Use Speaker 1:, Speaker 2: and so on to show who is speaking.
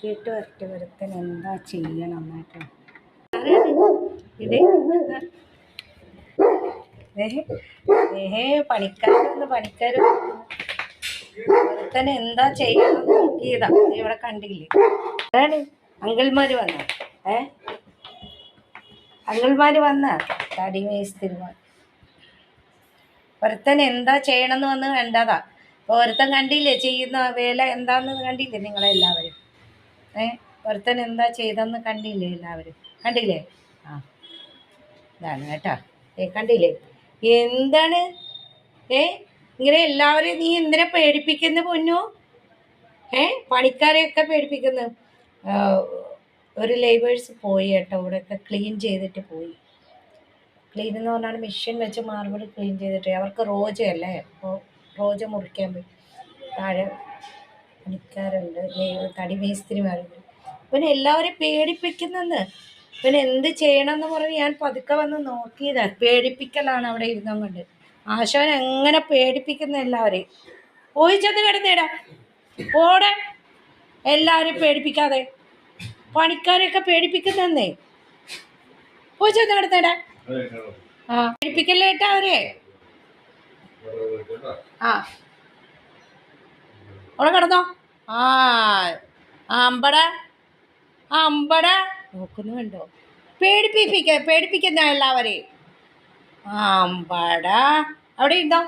Speaker 1: നോക്കിയിട്ട് ഒറ്റ ഒരുത്തൻ എന്താ ചെയ്യണം കേട്ടോ. പണിക്കാർ ഒരുത്തൻ എന്താ ചെയ്യണം നോക്കിയതാ. ഇവിടെ കണ്ടില്ലേ, അതാണ് അങ്കിൾമാര് വന്ന അങ്കിൾമാര് വന്ന തടി മേസ്തിരിമാർ. ഒരുത്തൻ എന്താ ചെയ്യണമെന്ന് വന്ന് കണ്ടതാ. അപ്പോൾ ഒരുത്തൻ കണ്ടില്ലേ ചെയ്യുന്ന വേല എന്താന്ന് കണ്ടില്ലേ നിങ്ങളെല്ലാവരും? ഒരുത്തൻ എന്താ ചെയ്തെന്ന് കണ്ടില്ലേ എല്ലാവരും? കണ്ടില്ലേ? ആ ഇതാണ് കേട്ടോ. കണ്ടില്ലേ എന്താണ്? ഇങ്ങനെ എല്ലാവരും നീ എന്തിനാ പേടിപ്പിക്കുന്നു പൊന്നു? പണിക്കാരെയൊക്കെ പേടിപ്പിക്കുന്നു. ഒരു ലേബേഴ്സ് പോയി കേട്ടോ, ഇവിടെയൊക്കെ ക്ലീൻ ചെയ്തിട്ട് പോയി. ക്ലീൻ എന്ന് പറഞ്ഞാൽ മെഷീൻ വെച്ച് മാർബിൾ ക്ലീൻ ചെയ്തിട്ട്. അവർക്ക് റോജയല്ലേ, അപ്പോൾ റോജ മുറിക്കാൻ പോയി. താഴെ പണിക്കാരുണ്ട്, തടി മേസ്തിരിമാരുണ്ട്. പിന്നെ എല്ലാവരും പേടിപ്പിക്കുന്നെന്ന്. പിന്നെ എന്ത് ചെയ്യണമെന്ന് പറഞ്ഞ് ഞാൻ പതുക്കെ വന്ന് നോക്കിയതാ. പേടിപ്പിക്കലാണ് അവിടെ ഇരുന്നും കൊണ്ട്. ആശാൻ എങ്ങനെ പേടിപ്പിക്കുന്ന എല്ലാവരെയും. പോയി ചെന്ന് കിടന്നേടാ, ഓടെ എല്ലാവരും പേടിപ്പിക്കാതെ. പണിക്കാരെയൊക്കെ പേടിപ്പിക്കുന്നേ. പോയി ചെന്ന് കിടന്നേടാ. ആ പേടിപ്പിക്കല്ലേ ഏട്ടാ അവരെ. അവിടെ കിടന്നോ. അമ്പട അമ്പട നോക്കുന്നുണ്ടോ? പേടിപ്പിക്കുന്ന എല്ലാവരെയും. അമ്പട അവിടെ ഉണ്ടോ?